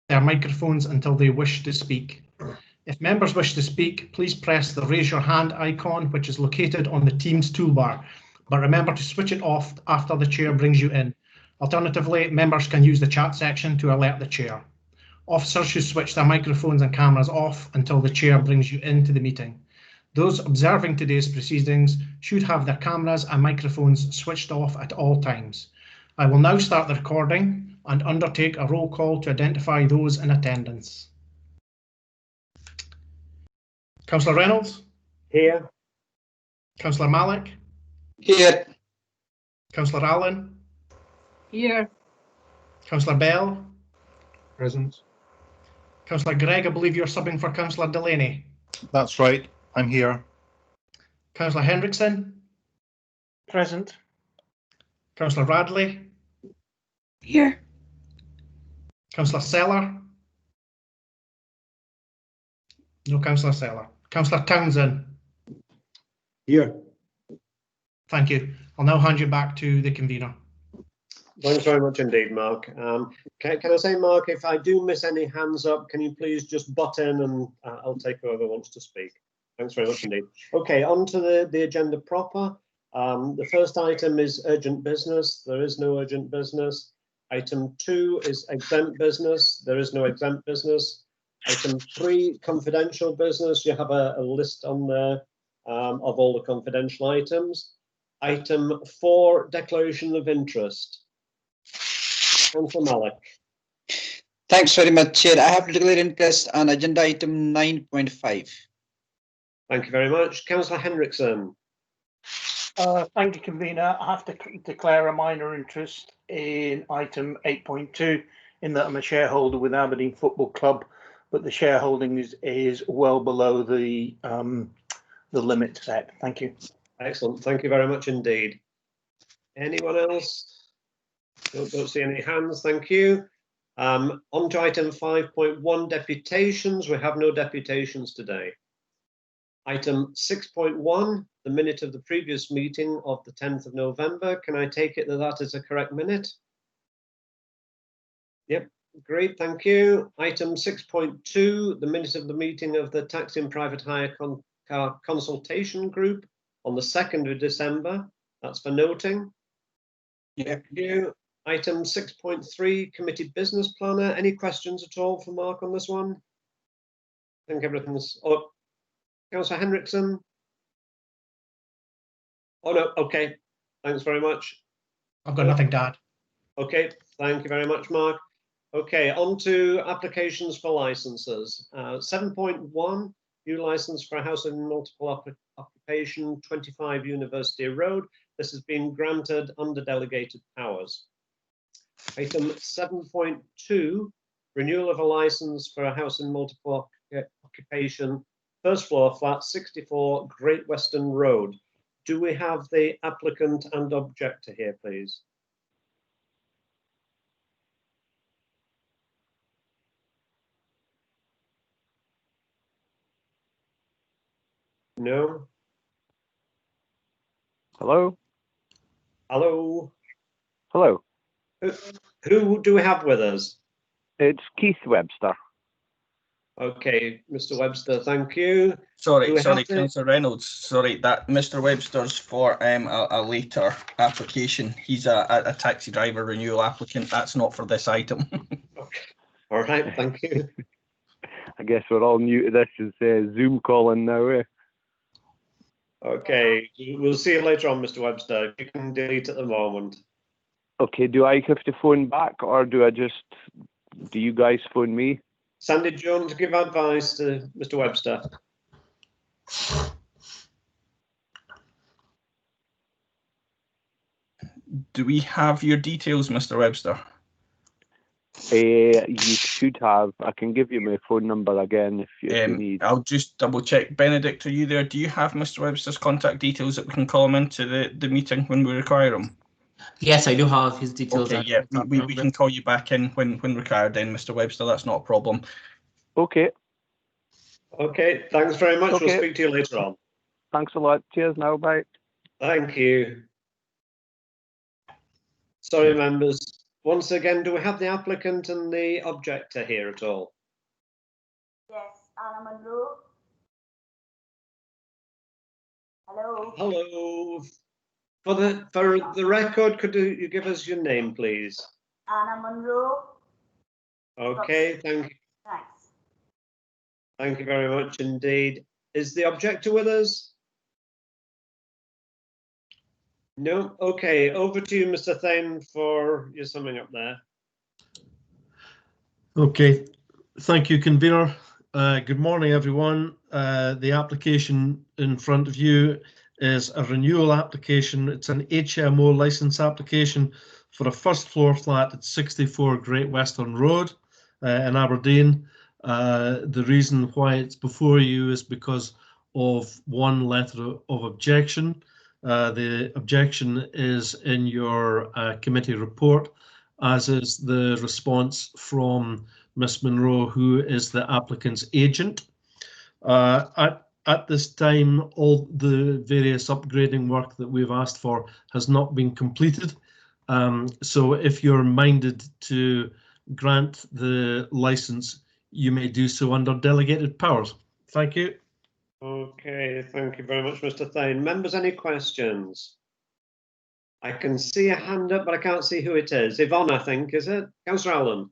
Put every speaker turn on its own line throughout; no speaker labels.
their microphones until they wish to speak. If members wish to speak, please press the raise your hand icon, which is located on the Teams toolbar, but remember to switch it off after the chair brings you in. Alternatively, members can use the chat section to alert the chair. Officers should switch their microphones and cameras off until the chair brings you into the meeting. Those observing today's proceedings should have their cameras and microphones switched off at all times. I will now start the recording and undertake a roll call to identify those in attendance. Councillor Reynolds?
Here.
Councillor Malik?
Here.
Councillor Allen?
Here.
Councillor Bell?
Present.
Councillor Gregg, I believe you're subbing for Councillor Delaney.
That's right, I'm here.
Councillor Hendrickson?
Present.
Councillor Radley?
Here.
Councillor Seller? No Councillor Seller. Councillor Townsend?
Here.
Thank you. I'll now hand you back to the convener.
Thanks very much indeed, Mark. Can I say, Mark, if I do miss any hands up, can you please just butt in and I'll take whoever wants to speak. Thanks very much indeed. Okay, on to the agenda proper. The first item is urgent business. There is no urgent business. Item 2 is exempt business. There is no exempt business. Item 3, confidential business. You have a list on there of all the confidential items. Item 4, declaration of interest. Councillor Malik.
Thanks very much, Chair. I have to declare interest on agenda item 9.5.
Thank you very much. Councillor Hendrickson.
Thank you, convener. I have to declare a minor interest in item 8.2 in that I'm a shareholder with Aberdeen Football Club, but the shareholding is well below the limit set. Thank you.
Excellent. Thank you very much indeed. Anyone else? Don't see any hands. Thank you. On to item 5.1, deputations. We have no deputations today. Item 6.1, the minute of the previous meeting of the 10th of November. Can I take it that that is a correct minute? Yep, great, thank you. Item 6.2, the minute of the meeting of the Taxi and Private Hire Car Consultation Group on the 2nd of December. That's for noting.
Yep.
Thank you. Item 6.3, committee business planner. Any questions at all for Mark on this one? I think everything's... Oh, Councillor Hendrickson? Oh, no, okay. Thanks very much.
I've got nothing to add.
Okay, thank you very much, Mark. Okay, on to applications for licenses. 7.1, new license for a house in multiple occupation, 25 University Road. This has been granted under delegated powers. Item 7.2, renewal of a license for a house in multiple occupation, first floor flat, 64 Great Western Road. Do we have the applicant and objector here, please? No?
Hello?
Hello?
Hello.
Who do we have with us?
It's Keith Webster.
Okay, Mr. Webster, thank you.
Sorry, Councillor Reynolds. Sorry, that Mr. Webster's for a later application. He's a taxi driver renewal applicant. That's not for this item.
Okay. All right, thank you.
I guess we're all new to this. It's Zoom calling now, eh?
Okay, we'll see you later on, Mr. Webster. You can delete at the moment.
Okay, do I have to phone back or do you guys phone me?
Sandy, do you want to give advice to Mr. Webster?
Do we have your details, Mr. Webster?
You should have. I can give you my phone number again if you need.
I'll just double check. Benedict, are you there? Do you have Mr. Webster's contact details that we can call him into the meeting when we require him?
Yes, I do have his details.
Okay, yeah, we can call you back in when required then, Mr. Webster. That's not a problem.
Okay.
Okay, thanks very much.
Okay.
We'll speak to you later on.
Thanks a lot. Cheers now. Bye.
Thank you. Sorry, members. once again, do we have the applicant and the objector here at all?
Yes, Anna Monroe. Hello.
Hello. For the record, could you give us your name, please?
Anna Monroe.
Okay,
Thanks.
Thank you very much indeed. Is the objector with us? No? Okay, over to you, Mr. Thane, for your summing up there.
Okay, thank you, convener. Good morning, everyone. The application in front of you is a renewal application. It's an HMO license application for a first floor flat at 64 Great Western Road in Aberdeen. The reason why it's before you is because of one letter of objection. The objection is in your committee report, as is the response from Miss Monroe, who is the applicant's agent. At this time, all the various upgrading work that we've asked for has not been completed. So if you're minded to grant the license, you may do so under delegated powers. Thank you.
Okay, thank you very much, Mr. Thane. Members, any questions? I can see a hand up, but I can't see who it is. Yvonne, I think, is it? Councillor Allen.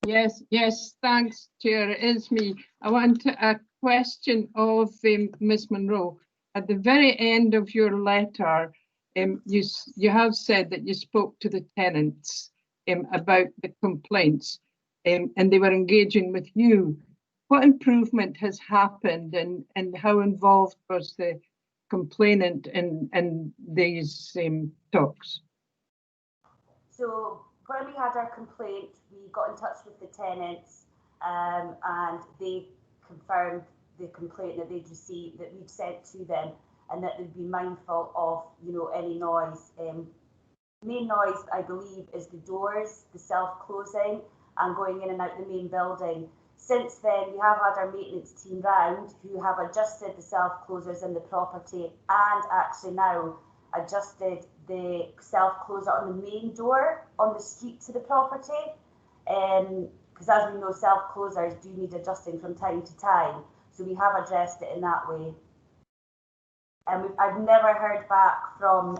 Yes, thanks, Chair. It is me. I want a question of Miss Monroe. At the very end of your letter, you have said that you spoke to the tenants about the complaints, and they were engaging with you. What improvement has happened, and how involved was the complainant in these talks?
So when we had our complaint, we got in touch with the tenants, and they confirmed the complaint that they'd received, that we'd sent to them, and that they'd be mindful of, any noise. Main noise, I believe, is the doors, the self-closing, and going in and out the main building. Since then, we have had our maintenance team round who have adjusted the self-closers in the property, and actually now adjusted the self-closer on the main door on the street to the property. Because as we know, self-closers do need adjusting from time to time. So we have addressed it in that way. And I've never heard back from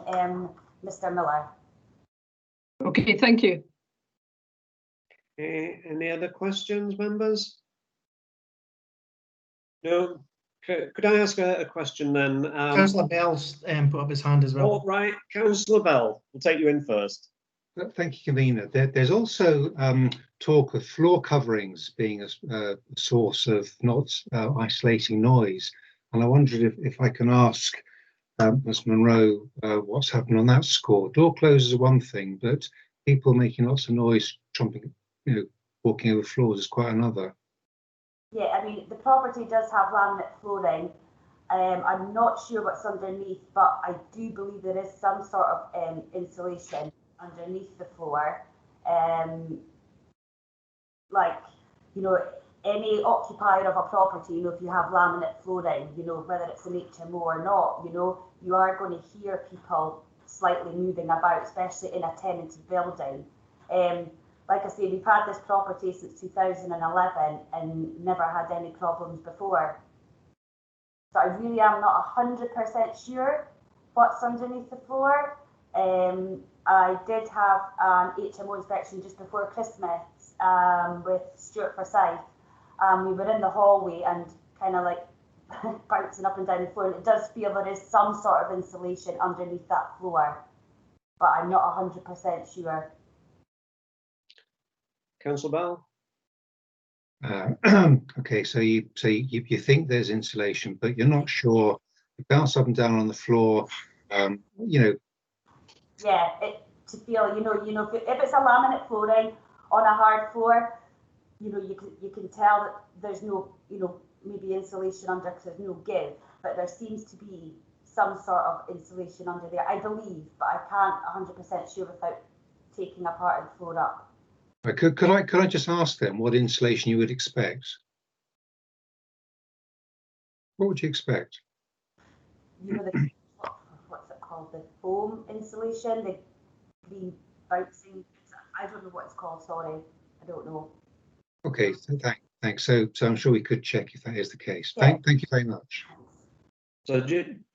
Mr. Miller.
Okay, thank you.
Any other questions, members? No? Could I ask a question then?
Councillor Bell's put up his hand as well.
Oh, right. Councillor Bell, we'll take you in first.
Thank you, convener. There's also talk of floor coverings being a source of not isolating noise. And I wondered if I can ask Ms. Monroe what's happened on that score. Door closers are one thing, but people making lots of noise, trumping, walking over floors is quite another.
Yeah, I mean, the property does have laminate flooring. I'm not sure what's underneath, but I do believe there is some sort of insulation underneath the floor. Any occupier of a property, if you have laminate flooring, whether it's an HMO or not, you are going to hear people slightly moving about, especially in a tenanted building. Like I say, we've had this property since 2011 and never had any problems before. So I really am not 100% sure what's underneath the floor. I did have an HMO inspection just before Christmas with Stuart Forsyth. We were in the hallway and kind of like bouncing up and down the floor, and it does feel there is some sort of insulation underneath that floor, but I'm not 100% sure.
Councillor Bell?
Okay, so you think there's insulation, but you're not sure. You bounce up and down on the floor,
Yeah, to feel, if it's a laminate flooring on a hard floor, you can tell that there's no, maybe insulation under because there's no give, but there seems to be some sort of insulation under there, I believe, but I can't 100% sure without taking a part of the floor up.
Could I just ask them what insulation you would expect? What would you expect?
What's it called? The foam insulation, the green bouncing. I don't know what it's called. Sorry, I don't know.
Okay, so thanks. So I'm sure we could check if that is the case.
Yeah.
Thank you very much.
So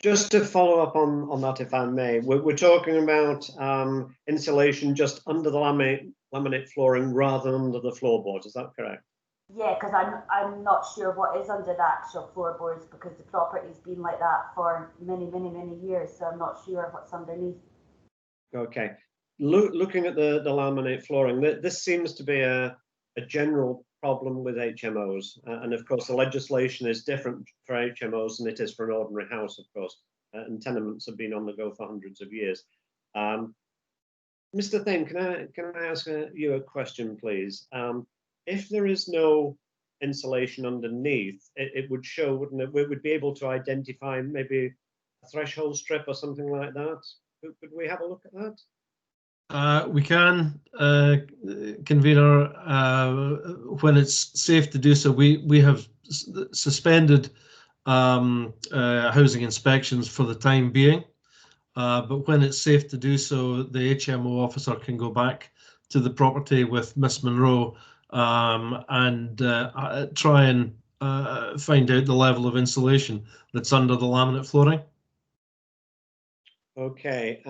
just to follow up on that, if I may, we're talking about insulation just under the laminate flooring rather than under the floorboards. Is that correct?
Yeah, because I'm not sure what is under the actual floorboards because the property's been like that for many years. So I'm not sure what's underneath.
Okay. Looking at the laminate flooring, this seems to be a general problem with HMOs, and of course the legislation is different for HMOs than it is for an ordinary house, of course, and tenements have been on the go for hundreds of years. Mr. Thing, can I ask you a question, please? If there is no insulation underneath, it would show, wouldn't it? We would be able to identify maybe a threshold strip or something like that. Could we have a look at that?
We can, convener, when it's safe to do so. We have suspended housing inspections for the time being, but when it's safe to do so, the HMO officer can go back to the property with Miss Monroe and try and find out the level of insulation that's under the laminate flooring.
Okay.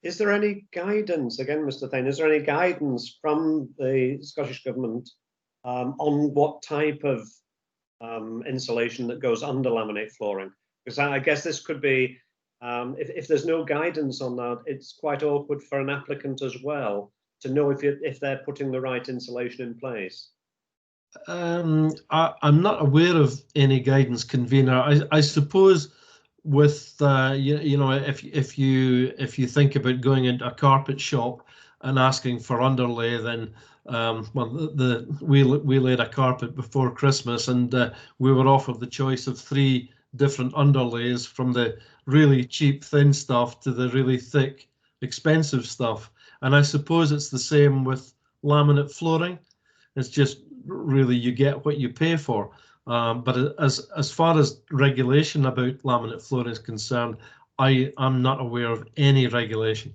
Is there any guidance, again, Mr. Thane, is there any guidance from the Scottish Government on what type of insulation that goes under laminate flooring? Because I guess this could be, if there's no guidance on that, it's quite awkward for an applicant as well to know if they're putting the right insulation in place.
I'm not aware of any guidance, convener. I suppose with you know, if you think about going into a carpet shop and asking for underlay, then well, we laid a carpet before Christmas, and we were offered the choice of 3 different underlays, from the really cheap thin stuff to the really thick expensive stuff. And I suppose it's the same with laminate flooring. It's just really you get what you pay for. But as far as regulation about laminate flooring is concerned, I'm not aware of any regulation.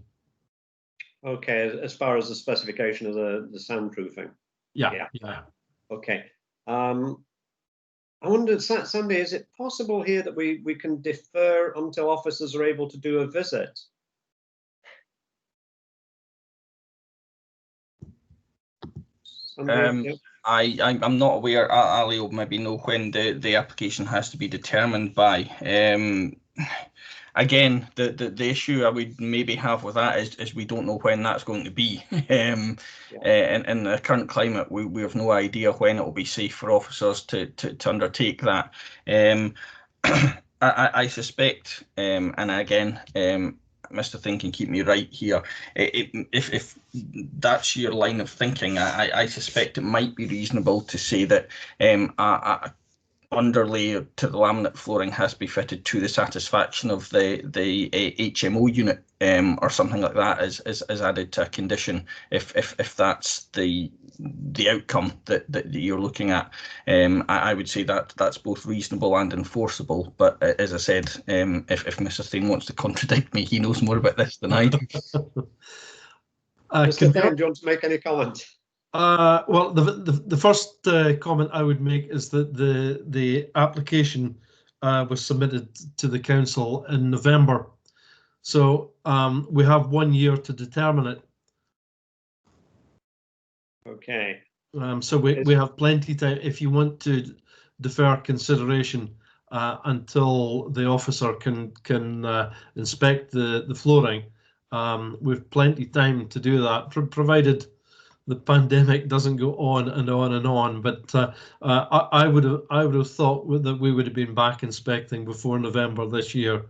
Okay, as far as the specification of the soundproofing.
Yeah.
Okay. I wondered, Sandy, is it possible here that we can defer until officers are able to do a visit?
I'm not aware. Ali will maybe know when the application has to be determined by. Again, the issue I would maybe have with that is we don't know when that's going to be. In the current climate, we have no idea when it will be safe for officers to undertake that. I suspect, and again, Mr. Thing can keep me right here. If that's your line of thinking, I suspect it might be reasonable to say that a underlay to the laminate flooring has to be fitted to the satisfaction of the HMO unit, or something like that, as added to a condition, if that's the outcome that you're looking at. I would say that that's both reasonable and enforceable. But as I said, if Mr. Thane wants to contradict me, he knows more about this than I do.
Mr. Thane, do you want to make any comment?
Well, the first comment I would make is that the application was submitted to the council in November, so we have 1 year to determine it.
Okay.
So we have plenty of time if you want to defer consideration until the officer can inspect the flooring. We've plenty of time to do that, provided the pandemic doesn't go on and on and on. But I would have thought that we would have been back inspecting before November this year.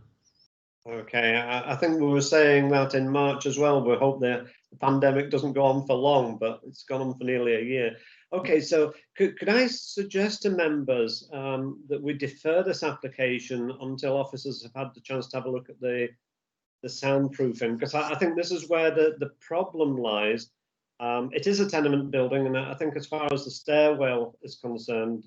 Okay, I think we were saying that in March as well. We hope the pandemic doesn't go on for long, but it's gone on for nearly a year. Okay, so could I suggest to members that we defer this application until officers have had the chance to have a look at the soundproofing? Because I think this is where the problem lies. It is a tenement building, and I think as far as the stairwell is concerned,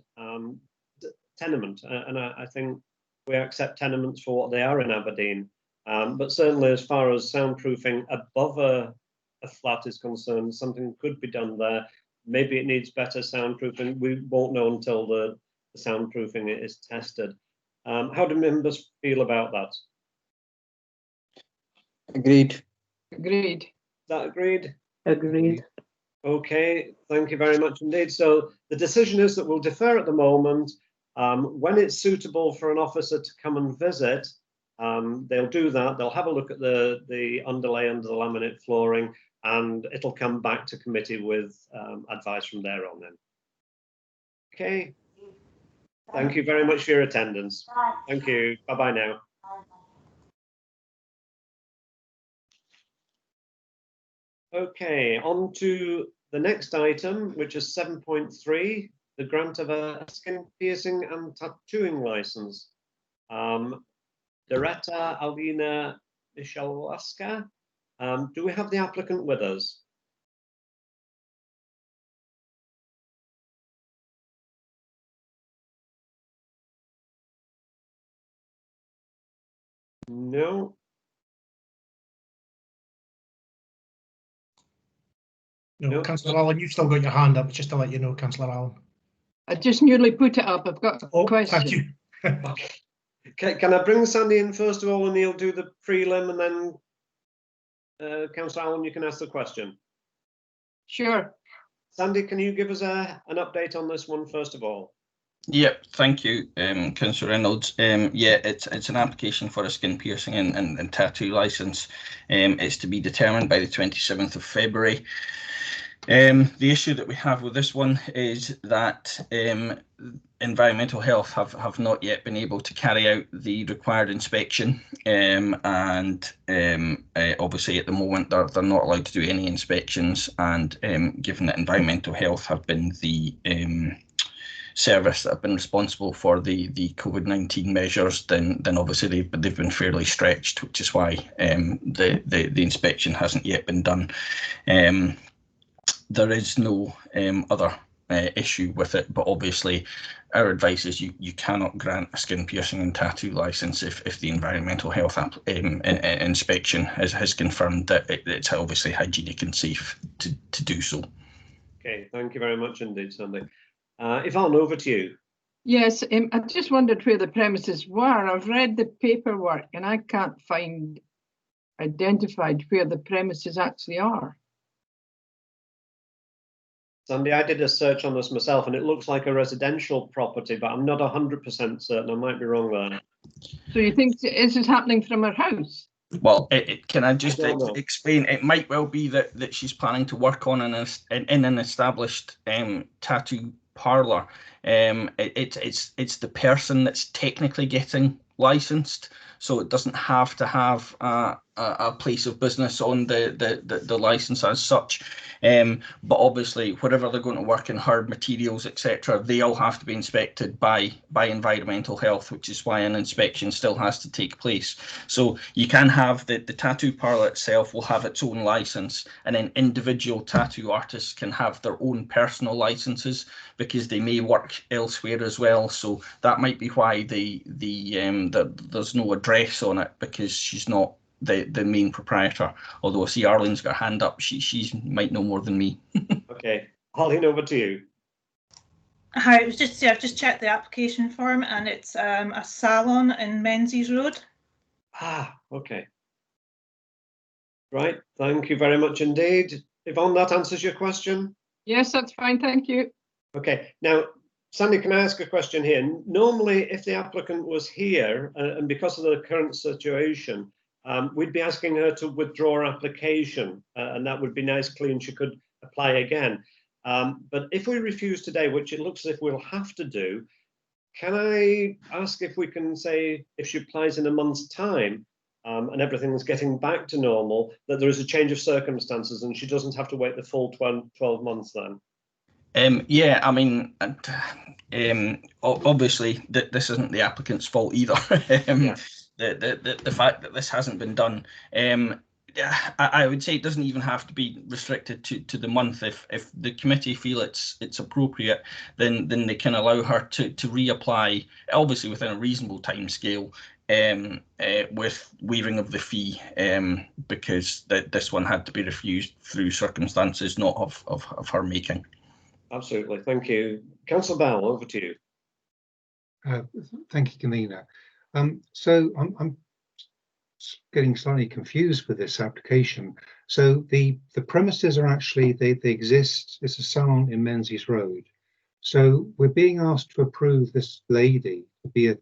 tenement, and I think we accept tenements for what they are in Aberdeen. But certainly as far as soundproofing above a flat is concerned, something could be done there. Maybe it needs better soundproofing. We won't know until the soundproofing is tested. How do members feel about that?
Agreed.
Agreed.
Is that agreed?
Agreed.
Okay, thank you very much indeed. So the decision is that we'll defer at the moment. When it's suitable for an officer to come and visit, they'll do that. They'll have a look at the underlay under the laminate flooring, and it'll come back to committee with advice from there on then. Okay. Thank you very much for your attendance. Thank you. Bye-bye now. Okay, on to the next item, which is 7.3, the grant of a skin piercing and tattooing license. Doretta Alina Michalowska. Do we have the applicant with us? No.
No, Councillor Allen, you've still got your hand up, just to let you know, Councillor Allen.
I just nearly put it up. I've got a question.
Thank you.
Okay. Can I bring Sandy in first of all, and he'll do the prelim, and then Councillor Allen, you can ask the question.
Sure.
Sandy, can you give us an update on this one first of all?
Yep, thank you, Councillor Reynolds. Yeah, it's an application for a skin piercing and tattoo licence. It's to be determined by the 27th of February. The issue that we have with this one is that environmental health have not yet been able to carry out the required inspection, and obviously at the moment they're not allowed to do any inspections, and given that environmental health have been the service that have been responsible for the COVID-19 measures, then obviously they've been fairly stretched, which is why the inspection hasn't yet been done. There is no other issue with it, but obviously our advice is you cannot grant a skin piercing and tattoo licence if the environmental health inspection has confirmed that it's obviously hygienic and safe to do so.
Okay, thank you very much indeed, Sandy. Yvonne, over to you.
Yes, I just wondered where the premises were. I've read the paperwork and I can't find identified where the premises actually are.
Sandy, I did a search on this myself and it looks like a residential property, but I'm not 100% certain. I might be wrong there.
So you think this is happening from her house?
Well, can I just explain? It might well be that she's planning to work on in an established tattoo parlour. It's the person that's technically getting licensed, so it doesn't have to have a place of business on the license as such. But obviously, wherever they're going to work in hard materials, etc., they all have to be inspected by environmental health, which is why an inspection still has to take place. So you can have the tattoo parlour itself will have its own license, and then individual tattoo artists can have their own personal licenses because they may work elsewhere as well. So that might be why there's no address on it, because she's not the main proprietor. Although I see Arlene's got her hand up, she might know more than me.
Okay, Arlene, over to you.
Hi, I've just checked the application form, and it's a salon in Menzies Road.
Ah, okay. Right, thank you very much indeed. Yvonne, that answers your question?
Yes, that's fine, thank you.
Okay, now, Sandy, can I ask a question here? Normally, if the applicant was here, and because of the current situation, we'd be asking her to withdraw her application, and that would be nice, clean, she could apply again. But if we refuse today, which it looks as if we'll have to do, can I ask if we can say, if she applies in a month's time, and everything's getting back to normal, that there is a change of circumstances and she doesn't have to wait the full 12 months then?
Yeah, I mean, obviously this isn't the applicant's fault either. Yeah. The fact that this hasn't been done, I would say it doesn't even have to be restricted to the month. If the committee feel it's appropriate, then they can allow her to reapply, obviously within a reasonable time scale, with waiving of the fee, because this one had to be refused through circumstances not of her making.
Absolutely, thank you. Councillor Bell, over to you.
Thank you, Convener. So I'm getting slightly confused with this application. So the premises are actually, they exist. It's a salon in Menzies Road. So we're being asked to approve this lady to be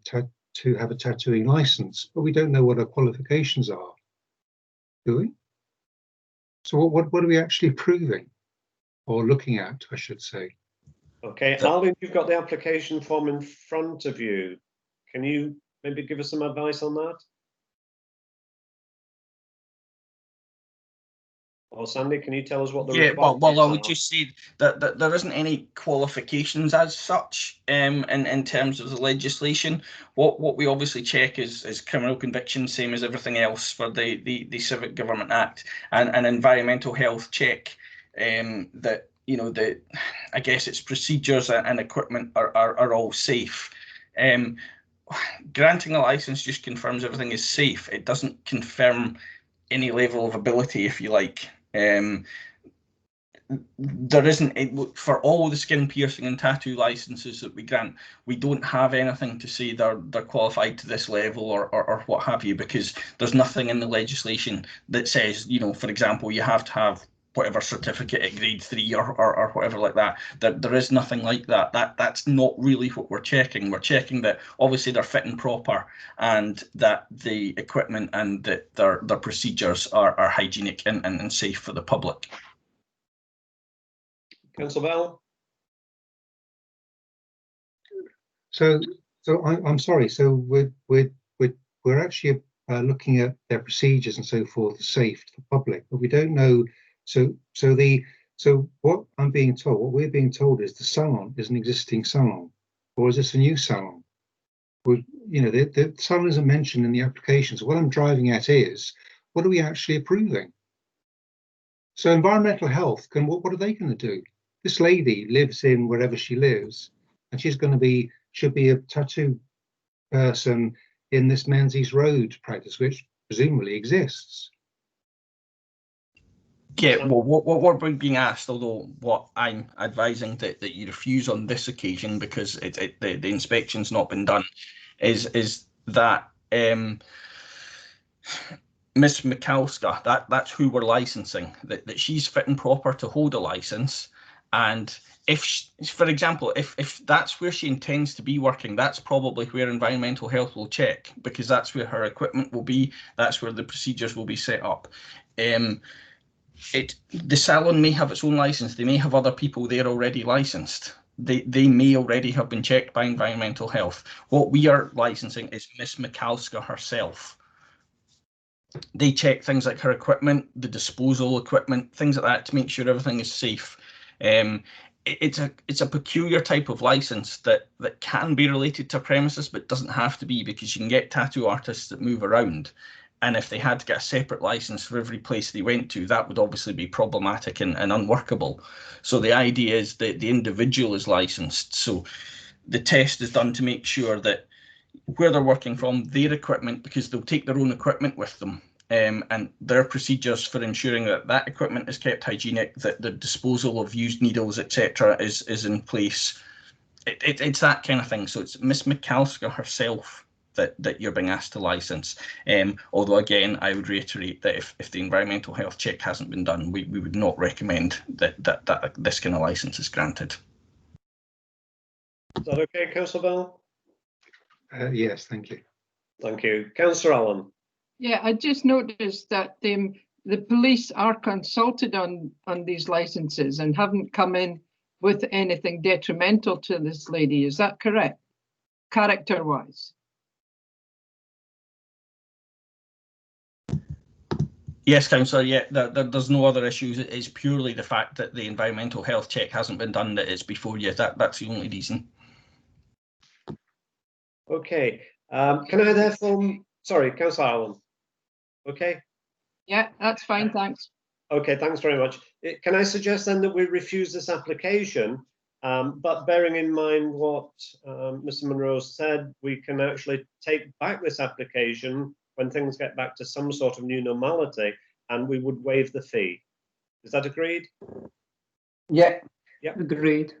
to have a tattooing license, but we don't know what her qualifications are, do we? So what are we actually approving, or looking at, I should say?
Okay, Alvin, you've got the application form in front of you. Can you maybe give us some advice on that? Or Sandy, can you tell us what the
well, I would just say that there isn't any qualifications as such in terms of the legislation. What we obviously check is criminal convictions, same as everything else for the Civic Government Act, and an environmental health check, that, you know, I guess its procedures and equipment are all safe. Granting a license just confirms everything is safe. It doesn't confirm any level of ability, if you like. There isn't, for all the skin piercing and tattoo licenses that we grant, we don't have anything to say they're qualified to this level or what have you, because there's nothing in the legislation that says, you know, for example, you have to have whatever certificate at grade 3 or whatever like that. There is nothing like that. That's not really what we're checking. We're checking that obviously they're fit and proper, and that the equipment and that their procedures are hygienic and safe for the public.
Councillor Bell?
So I'm sorry. So we're actually looking at their procedures and so forth, safe to the public, but we don't know. So what I'm being told, what we're being told, is the salon is an existing salon, or is this a new salon? Well, you know, the salon isn't mentioned in the application. So what I'm driving at is, what are we actually approving? So environmental health, what are they going to do? This lady lives in wherever she lives, and she's going to be, should be a tattoo person in this Menzies Road practice, which presumably exists.
Yeah, well, what we're being asked, although what I'm advising that you refuse on this occasion because the inspection's not been done, is that Miss Mikalska, that's who we're licensing, that she's fit and proper to hold a license, and if she, for example, if that's where she intends to be working, that's probably where environmental health will check, because that's where her equipment will be, that's where the procedures will be set up. The salon may have its own license. They may have other people there already licensed. They may already have been checked by environmental health. What we are licensing is Miss Mikalska herself. They check things like her equipment, the disposal equipment, things like that, to make sure everything is safe. It's a peculiar type of license that can be related to premises, but doesn't have to be, because you can get tattoo artists that move around. And if they had to get a separate license for every place they went to, that would obviously be problematic and unworkable. So the idea is that the individual is licensed. So the test is done to make sure that where they're working from, their equipment, because they'll take their own equipment with them, and their procedures for ensuring that equipment is kept hygienic, that the disposal of used needles, etc., is in place. It's that kind of thing. So it's Miss Mikalska herself that you're being asked to license. Although again, I would reiterate that if the environmental health check hasn't been done, we would not recommend that this kind of license is granted.
Is that okay, Councillor Bell?
Yes, thank you.
Thank you. Councillor Allen?
Yeah, I just noticed that the police are consulted on these licenses and haven't come in with anything detrimental to this lady. Is that correct, character-wise?
Yes, Councillor, yeah, there's no other issues. It's purely the fact that the environmental health check hasn't been done that it's before you. That's the only reason.
Okay. Can I therefore... Sorry, Councillor Allen. Okay.
Yeah, that's fine, thanks.
Okay, thanks very much. Can I suggest then that we refuse this application, But bearing in mind what Mr. Monroe said, we can actually take back this application when things get back to some sort of new normality, and we would waive the fee. Is that agreed?
Yeah.
Yep.
Agreed.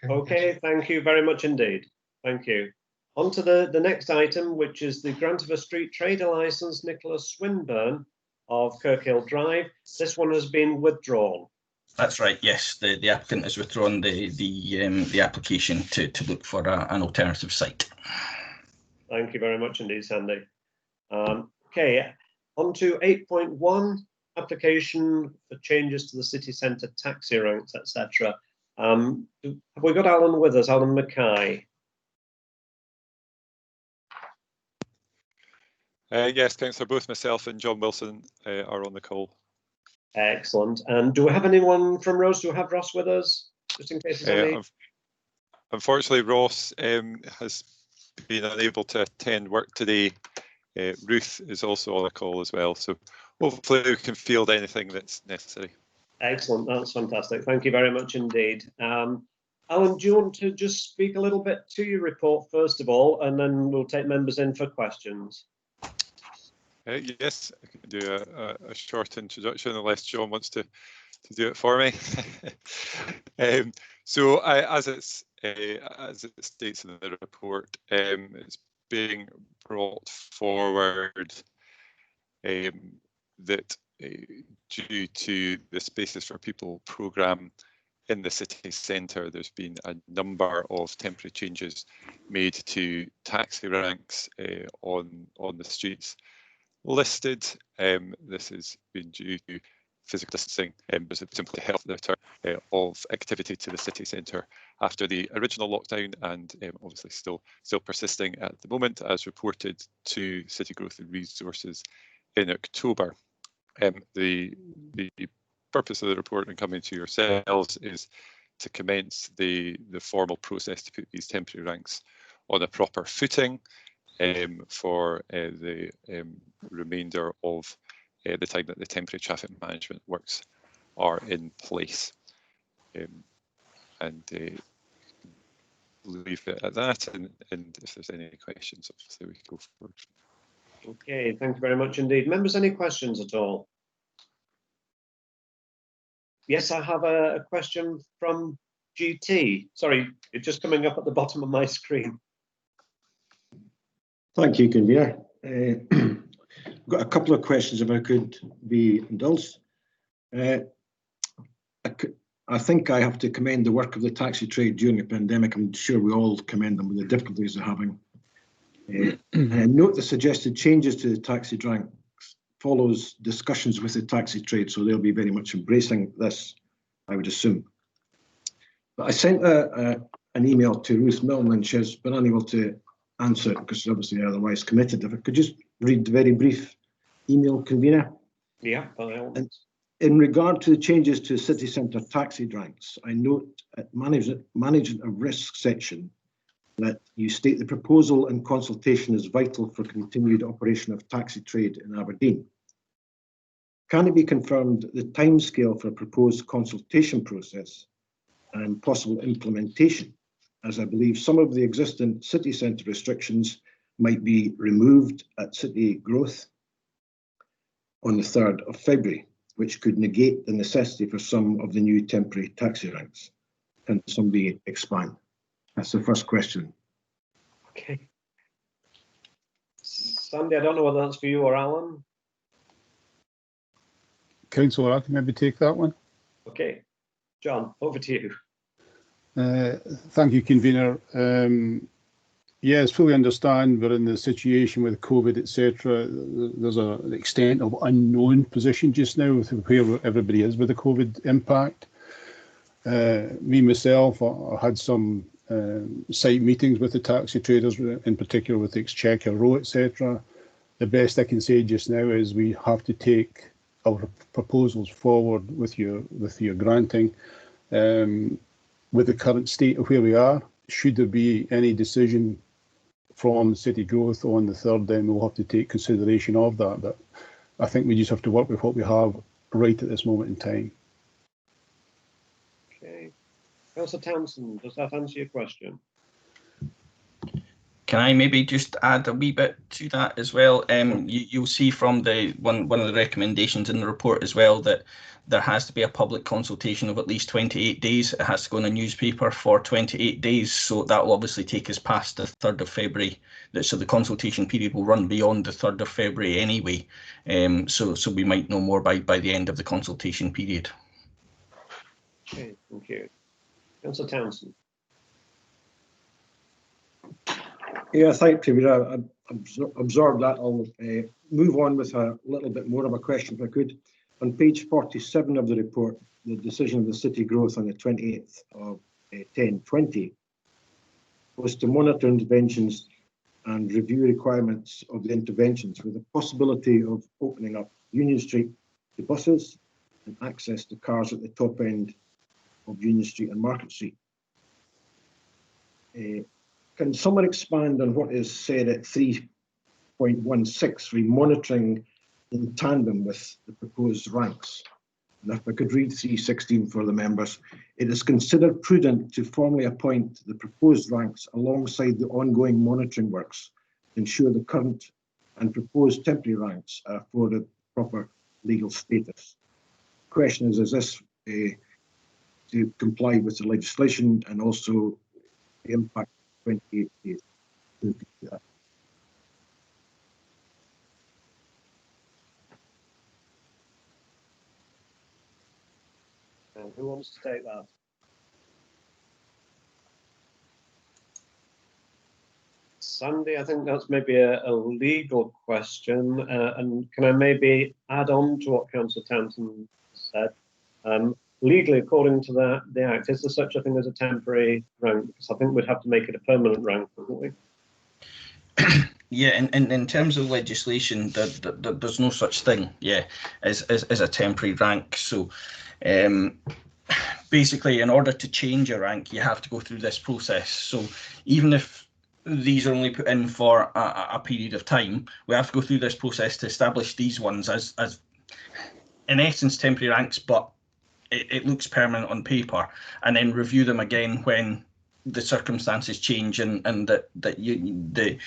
Okay, thank you very much indeed. Thank you. On to the next item, which is the grant of a street trader licence, Nicholas Swinburne of Kirkhill Drive. This one has been withdrawn.
That's right. Yes, the applicant has withdrawn the application to look for an alternative site.
Thank you very much indeed, Sandy. Okay, on to 8.1, application for changes to the city centre taxi ranks, etc. Have we got Alan with us, Alan Mackay?
Yes, Councillor, both myself and John Wilson are on the call.
Excellent. And do we have anyone from Ross? Do we have Ross with us? Just in case there's any.
Unfortunately, Ross has been unable to attend work today. Ruth is also on the call as well. So hopefully we can field anything that's necessary.
Excellent. That's fantastic. Thank you very much indeed. Alan, do you want to just speak a little bit to your report first of all, and then we'll take members in for questions?
Yes, I can do a short introduction unless John wants to do it for me. So as it states in the report, it's being brought forward that due to the Spaces for People programme in the city centre, there's been a number of temporary changes made to taxi ranks on the streets listed. This has been due to physical distancing, but simply health the return of activity to the city centre after the original lockdown, and obviously still persisting at the moment, as reported to City Growth and Resources in October. The purpose of the report and coming to yourselves is to commence the formal process to put these temporary ranks on a proper footing for the remainder of the time that the temporary traffic management works are in place. And leave it at that, and if there's any questions, obviously we can go forward.
Okay, thank you very much indeed. Members, any questions at all? Yes, I have a question from GT. Sorry, it's just coming up at the bottom of my screen.
Thank you, Convener. I've got a couple of questions, if I could be indulged. I think I have to commend the work of the taxi trade during the pandemic. I'm sure we all commend them with the difficulties they're having. Note the suggested changes to the taxi ranks follows discussions with the taxi trade, so they'll be very much embracing this, I would assume. But I sent an email to Ruth Milne, and she's been unable to answer it because she's obviously otherwise committed. If I could just read the very brief email, Convener.
Yeah, by all means.
In regard to the changes to city centre taxi ranks, I note at management of risk section that you state the proposal and consultation is vital for continued operation of taxi trade in Aberdeen. Can it be confirmed the timescale for a proposed consultation process and possible implementation, as I believe some of the existing city centre restrictions might be removed at City Growth on the 3rd of February, which could negate the necessity for some of the new temporary taxi ranks? Can somebody expand? That's the first question.
Okay. Sandy, I don't know whether that's for you or Alan.
Councillor, I can maybe take that one.
Okay. John, over to you.
Thank you, Convener. Yes, fully understand we're in the situation with COVID, etc. There's an extent of unknown position just now with where everybody is with the COVID impact. Me, myself, I had some site meetings with the taxi traders, in particular with Exchequer Row, etc. The best I can say just now is we have to take our proposals forward with your granting. With the current state of where we are, should there be any decision from City Growth on the 3rd, then we'll have to take consideration of that. But I think we just have to work with what we have right at this moment in time.
Okay. Councillor Townsend, does that answer your question?
Can I maybe just add a wee bit to that as well? You'll see from the one of the recommendations in the report as well that there has to be a public consultation of at least 28 days. It has to go in a newspaper for 28 days. So that will obviously take us past the 3rd of February. So the consultation period will run beyond the 3rd of February anyway. So we might know more by the end of the consultation period.
Okay, thank you. Councillor Townsend.
Yeah, thank you. I absorbed that. I'll move on with a little bit more of a question, if I could. On page 47 of the report, the decision of the City Growth on the 28th of 10/20 was to monitor interventions and review requirements of the interventions with the possibility of opening up Union Street to buses and access to cars at the top end of Union Street and Market Street. Can someone expand on what is said at 3.16, re-monitoring in tandem with the proposed ranks? And if I could read 3.16 for the members, it is considered prudent to formally appoint the proposed ranks alongside the ongoing monitoring works to ensure the current and proposed temporary ranks are afforded proper legal status. The question is this to comply with the legislation and also the impact 28 days.
And who wants to take that? Sandy, I think that's maybe a legal question. And can I maybe add on to what Councillor Townsend said? Legally, according to the Act, is there such a thing as a temporary rank? Because I think we'd have to make it a permanent rank, wouldn't we?
Yeah, in terms of legislation, there's no such thing, as a temporary rank. So basically, in order to change a rank, you have to go through this process. So even if these are only put in for a period of time, we have to go through this process to establish these ones as in essence, temporary ranks, but it looks permanent on paper, and then review them again when the circumstances change and that the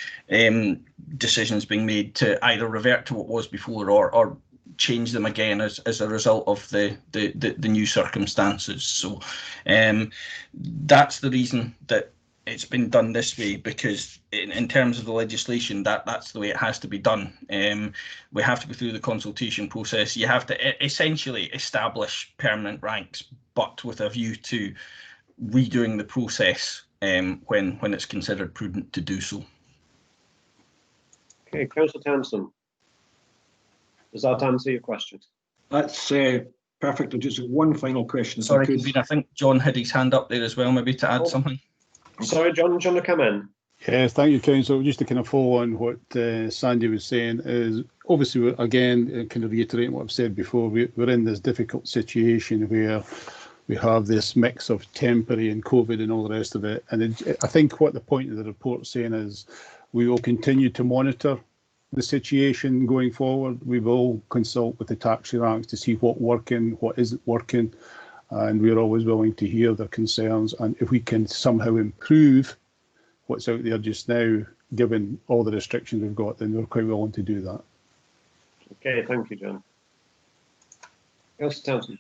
decisions being made to either revert to what was before or change them again as a result of the new circumstances. So that's the reason that it's been done this way, because in terms of the legislation, that's the way it has to be done. We have to go through the consultation process. You have to essentially establish permanent ranks, but with a view to redoing the process when it's considered prudent to do so.
Okay, Councillor Townsend, does that answer your question?
That's perfect. Just one final question.
Sorry, I think John had his hand up there as well, maybe to add something.
Sorry, John, do you want to come in?
Yeah, thank you, Councillor. Just to kind of follow on what Sandy was saying is, obviously, again, kind of reiterating what I've said before, we're in this difficult situation where we have this mix of temporary and COVID and all the rest of it. And I think what the point of the report is saying is we will continue to monitor the situation going forward. We will consult with the taxi ranks to see what's working, what isn't working. And we're always willing to hear their concerns. And if we can somehow improve what's out there just now, given all the restrictions we've got, then we're quite willing to do that.
Okay, thank you, John. Councillor Townsend.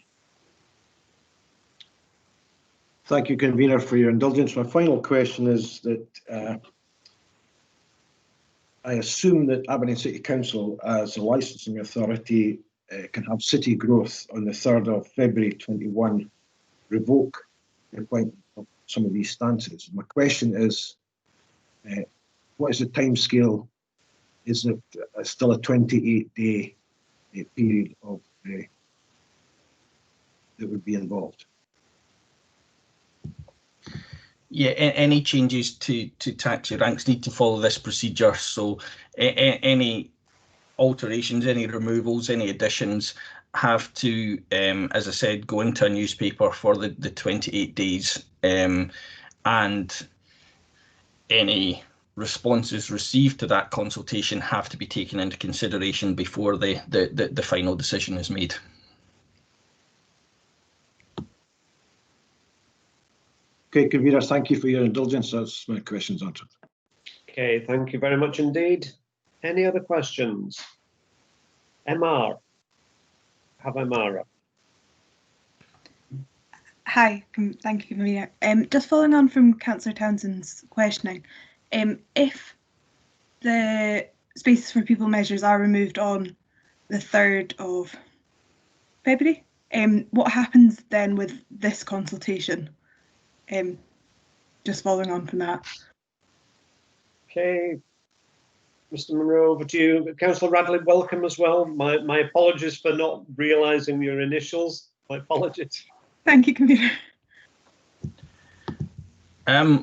Thank you, Convener, for your indulgence. My final question is that I assume that Aberdeen City Council, as a licensing authority, can have City Growth on the 3rd of February 21 revoke the appointment of some of these stances. My question is, what is the timescale? Is it still a 28-day period of that would be involved?
Yeah, any changes to taxi ranks need to follow this procedure. So any alterations, any removals, any additions have to, as I said, go into a newspaper for the 28 days, and any responses received to that consultation have to be taken into consideration before the final decision is made.
Okay, convener, thank you for your indulgence. That's my questions answered.
Okay, thank you very much indeed. Any other questions? MR. Have MR up.
Hi, thank you, Convener. Just following on from Councillor Townsend's questioning, if the spaces for people measures are removed on the 3rd of February, what happens then with this consultation? Just following on from that.
Okay, Mr. Munro, over to you. Councillor Radley, welcome as well. My apologies for not realising your initials. My apologies.
Thank you, Convener.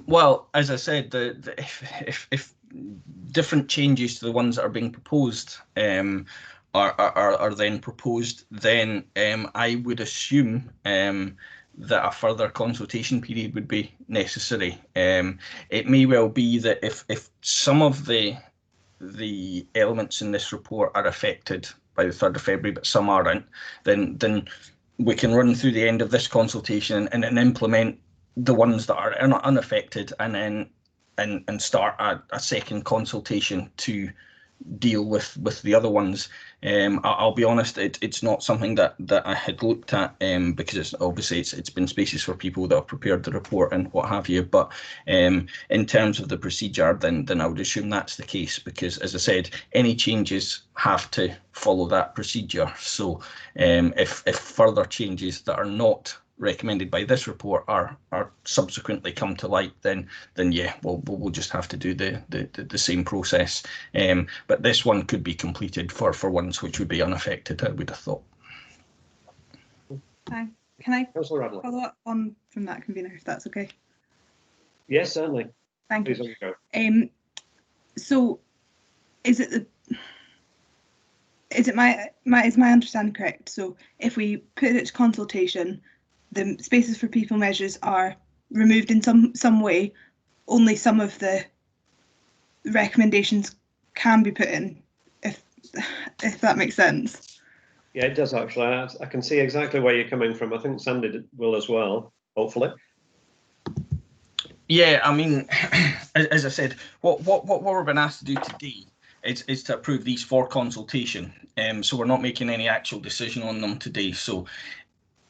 Well, as I said, if different changes to the ones that are being proposed are then proposed, then I would assume that a further consultation period would be necessary. It may well be that if some of the elements in this report are affected by the 3rd of February, but some aren't, then we can run through the end of this consultation and then implement the ones that are unaffected, and then and start a second consultation to deal with the other ones. I'll be honest, it's not something that I had looked at, because it's obviously it's been spaces for people that have prepared the report and what have you. But in terms of the procedure, then I would assume that's the case, because as I said, any changes have to follow that procedure. So if further changes that are not recommended by this report are subsequently come to light, then yeah, we'll just have to do the same process. But this one could be completed for ones which would be unaffected, I would have thought.
Hi. Can I
Councillor Radley.
follow up on from that, Convener, if that's okay?
Yes, certainly.
Thank you.
Please, on you go.
So is my understanding correct? So if we put it to consultation, the spaces for people measures are removed in some way, only some of the recommendations can be put in, if that makes sense.
Yeah, it does actually. I can see exactly where you're coming from. I think Sandy will as well, hopefully.
Yeah, I mean, as I said, what we're being asked to do today is to approve these for consultation. So we're not making any actual decision on them today. So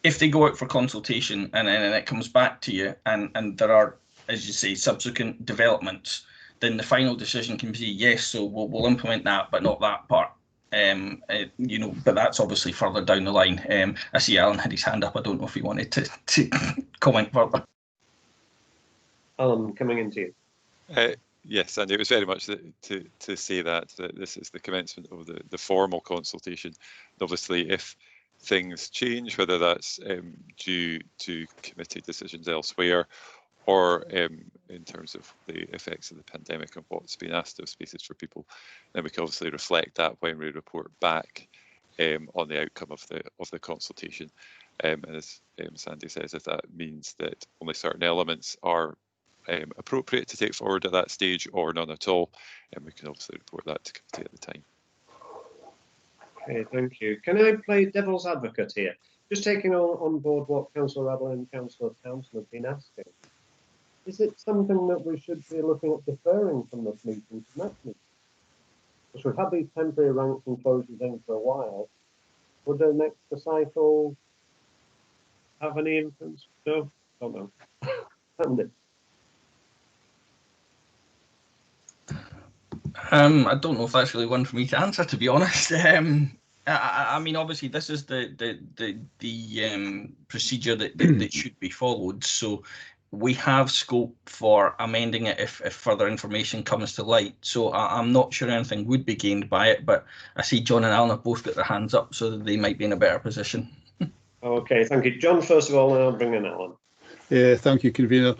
if they go out for consultation and it comes back to you and there are, as you say, subsequent developments, then the final decision can be yes, so we'll implement that, but not that part. You know, but that's obviously further down the line. I see Alan had his hand up. I don't know if he wanted to comment further.
Alan, coming into you.
Yes, and it was very much to say that this is the commencement of the formal consultation. And obviously, if things change, whether that's due to committee decisions elsewhere or in terms of the effects of the pandemic and what's been asked of spaces for people, then we can obviously reflect that when we report back on the outcome of the consultation. And as Sandy says, if that means that only certain elements are appropriate to take forward at that stage or none at all, and we can obviously report that to committee at the time.
Okay, thank you. Can I play devil's advocate here? Just taking on board what Councillor Radley and Councillor Townsend have been asking. Is it something that we should be looking at deferring from this meeting to next meeting? Because we've had these temporary ranks and closures in for a while. Would the next cycle have any influence? No? Don't know. Andy?
I don't know if that's really one for me to answer, to be honest. I mean, obviously, this is the procedure that should be followed. So we have scope for amending it if further information comes to light. So I'm not sure anything would be gained by it, but I see John and Alan have both got their hands up, so that they might be in a better position.
Okay, thank you. John, first of all, and I'll bring in Alan.
Yeah, thank you, Convener.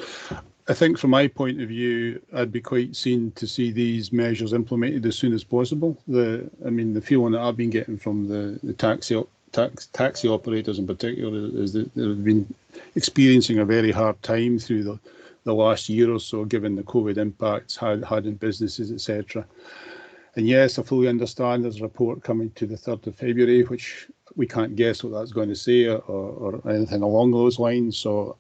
I think from my point of view, I'd be quite keen to see these measures implemented as soon as possible. I mean, the feeling that I've been getting from the taxi operators in particular is that they've been experiencing a very hard time through the last year or so, given the COVID impacts had in businesses, etc. And yes, I fully understand there's a report coming to the 3rd of February, which we can't guess what that's going to say or anything along those lines. So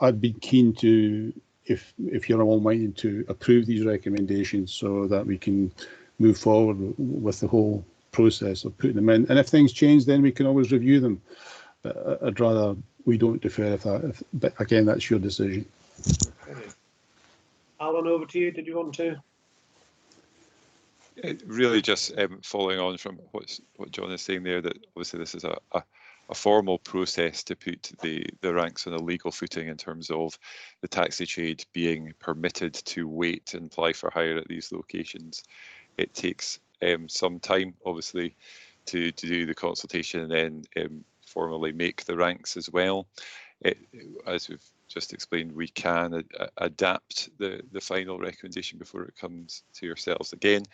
I'd be keen to, if you're all minded, to approve these recommendations so that we can move forward with the whole process of putting them in. And if things change, then we can always review them. But I'd rather we don't defer but again, that's your decision.
Okay. Alan, over to you. Did you want to?
Really just following on from what John is saying there, that obviously this is a formal process to put the ranks on a legal footing in terms of the taxi trade being permitted to wait and apply for hire at these locations. It takes some time, obviously, to do the consultation and then formally make the ranks as well. As we've just explained, we can adapt the final recommendation before it comes to yourselves again.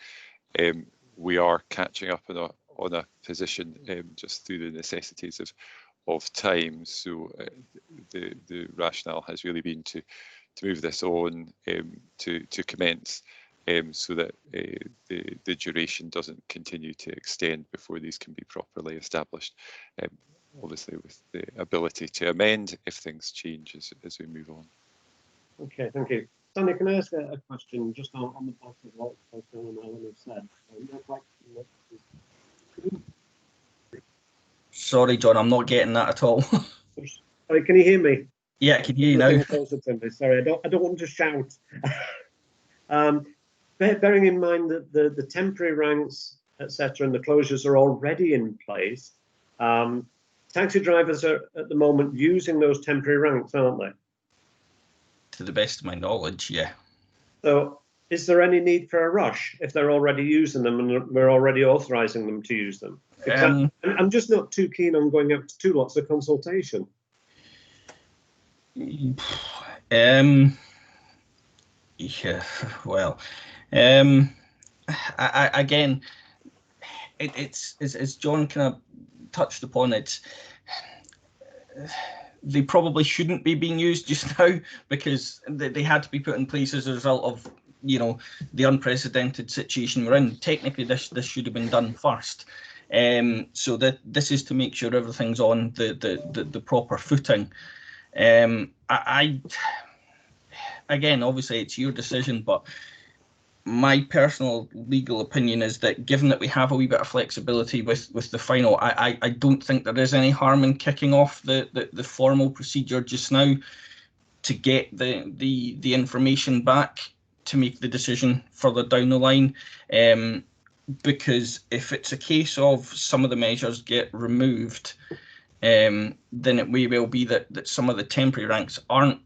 We are catching up on a position just through the necessities of time. So the rationale has really been to move this on to commence, so that the duration doesn't continue to extend before these can be properly established. Obviously, with the ability to amend if things change as we move on.
Okay, thank you. Sandy, can I ask a question just on the back of what Kirkhill and Alan have said?
Sorry, John, I'm not getting that at all.
Sorry, can you hear me?
Yeah, I can hear you now.
Sorry, I don't want to shout. Bearing in mind that the temporary ranks, etc., and the closures are already in place, taxi drivers are at the moment using those temporary ranks, aren't they?
To the best of my knowledge, yeah.
So is there any need for a rush if they're already using them and we're already authorising them to use them? I'm just not too keen on going up to 2 lots of consultation.
Yeah, well, again, it's as John kind of touched upon, they probably shouldn't be being used just now because they had to be put in place as a result of, you know, the unprecedented situation we're in. Technically, this should have been done first. So that this is to make sure everything's on the proper footing. Again, obviously it's your decision, but my personal legal opinion is that given that we have a wee bit of flexibility with the final, I don't think there is any harm in kicking off the formal procedure just now to get the information back to make the decision further down the line. Because if it's a case of some of the measures get removed, then it may well be that some of the temporary ranks aren't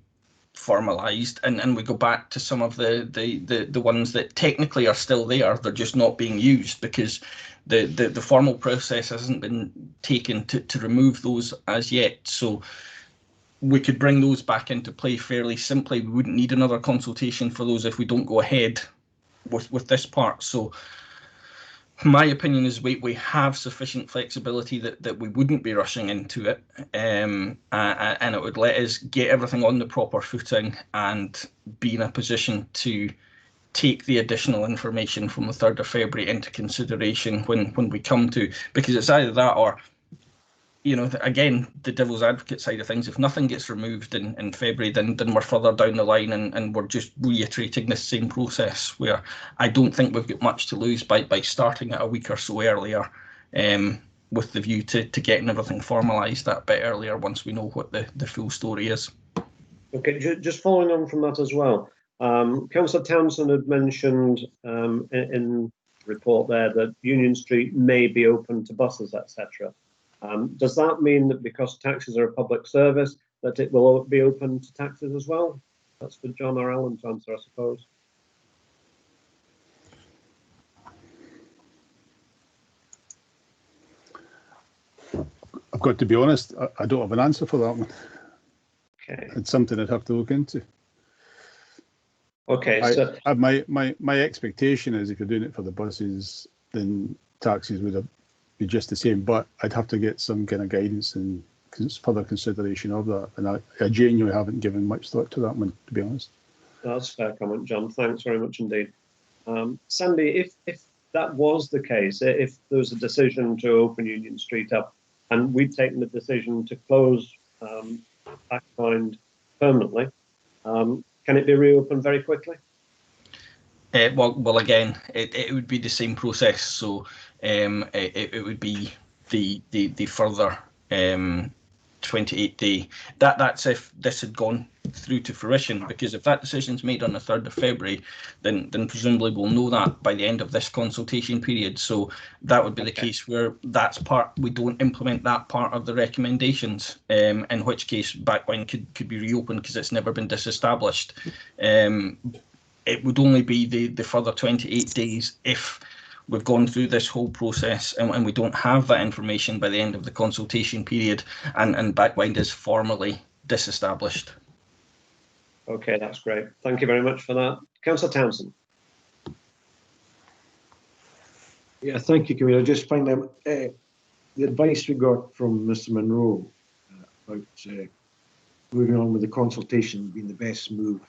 formalised, and we go back to some of the ones that technically are still there. They're just not being used because the formal process hasn't been taken to remove those as yet. So we could bring those back into play fairly simply. We wouldn't need another consultation for those if we don't go ahead with this part. So my opinion is we have sufficient flexibility that we wouldn't be rushing into it, and it would let us get everything on the proper footing and be in a position to take the additional information from the 3rd of February into consideration when we come to, because it's either that or, you know, again, the devil's advocate side of things, if nothing gets removed in February, then we're further down the line and we're just reiterating this same process where I don't think we've got much to lose by starting it a week or so earlier, with the view to getting everything formalised that bit earlier once we know what the full story is.
Okay, just following on from that as well. Councillor Townsend had mentioned in the report there that Union Street may be open to buses, etc. Does that mean that because taxis are a public service, that it will be open to taxis as well? That's for John or Alan to answer, I suppose.
I've got to be honest, I don't have an answer for that one.
Okay.
It's something I'd have to look into.
Okay, so
my expectation is if you're doing it for the buses, then taxis would be just the same, but I'd have to get some kind of guidance and further consideration of that, and I genuinely haven't given much thought to that one, to be honest.
That's a fair comment, John. Thanks very much indeed. Sandy, if that was the case, if there was a decision to open Union Street up and we'd taken the decision to close Backpoint permanently. Can it be reopened very quickly?
Well, again, it would be the same process. So it would be the further 28-day. That's if this had gone through to fruition, because if that decision's made on the 3rd of February, then presumably we'll know that by the end of this consultation period. So that would be the case where we don't implement that part of the recommendations, in which case Backwind could be reopened because it's never been disestablished. It would only be the further 28 days if we've gone through this whole process and we don't have that information by the end of the consultation period and Backwind is formally disestablished.
Okay, that's great. Thank you very much for that. Councillor Townsend.
Yeah, thank you, Camille. Just find out the advice we got from Mr. Monroe about moving on with the consultation being the best move.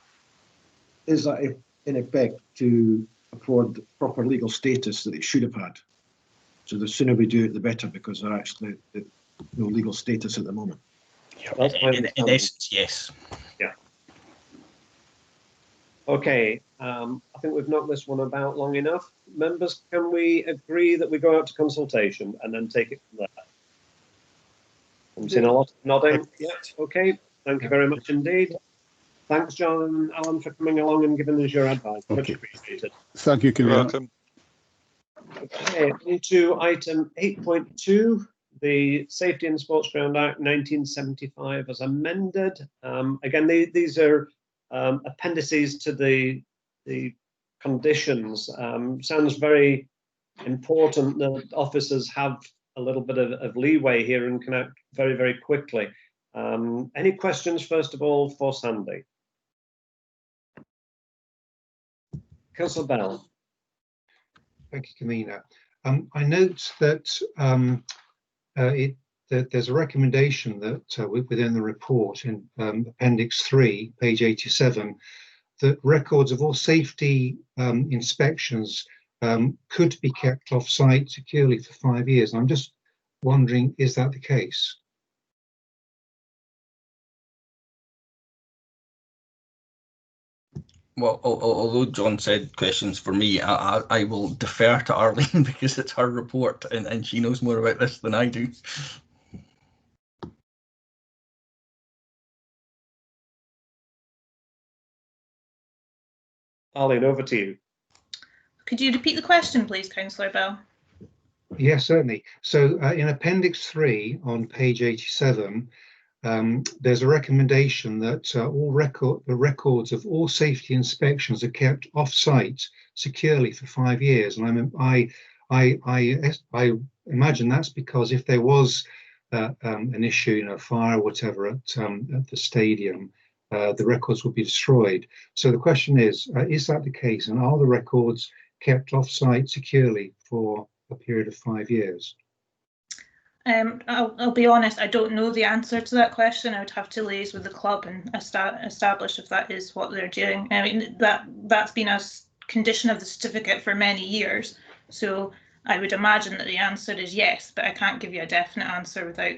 Is that in effect to afford the proper legal status that it should have had? So the sooner we do it, the better, because they're actually no legal status at the moment.
In essence, yes.
Yeah. Okay, I think we've knocked this one about long enough. Members, can we agree that we go out to consultation and then take it from there? I'm seeing a lot of nodding. Yeah, okay. Thank you very much indeed. Thanks, John and Alan, for coming along and giving us your advice. Much appreciated.
Thank you, Convener.
You're welcome.
Okay, on to item 8.2, the Safety and Sports Ground Act 1975 as amended. Again, these are appendices to the conditions. Sounds very important that officers have a little bit of leeway here and can act very, very quickly. Any questions, first of all, for Sandy? Councillor Bell.
Thank you, Convener. I note that there's a recommendation that within the report in Appendix 3, page 87, that records of all safety inspections could be kept off-site securely for 5 years. And I'm just wondering, is that the case?
Well, although John said questions for me, I will defer to Arlene because it's her report and she knows more about this than I do.
Arlene, over to you.
Could you repeat the question, please, Councillor Bell?
Yes, certainly. So in Appendix 3 on page 87, there's a recommendation that the records of all safety inspections are kept off-site securely for 5 years. And I imagine that's because if there was an issue, a fire or whatever at the stadium, the records would be destroyed. So the question is that the case? And are the records kept off-site securely for a period of 5 years?
I'll be honest, I don't know the answer to that question. I would have to liaise with the club and establish if that is what they're doing. I mean, that's been a condition of the certificate for many years. So I would imagine that the answer is yes, but I can't give you a definite answer without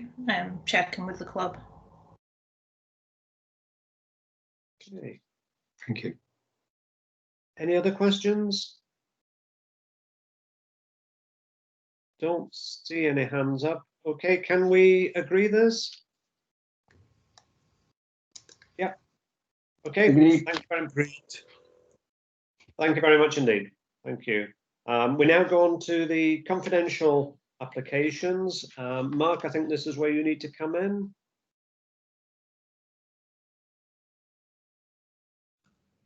checking with the club.
Okay.
Thank you.
Any other questions? Don't see any hands up. Okay, can we agree this? Yeah. Okay. Thank you very much indeed. Thank you. We now go on to the confidential applications. Mark, I think this is where you need to come in.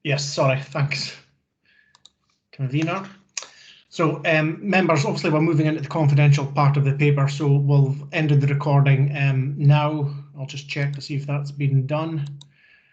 Yes, sorry, thanks, Convener. So members, obviously we're moving into the confidential part of the paper, so we'll end the recording now. I'll just check to see if that's been done.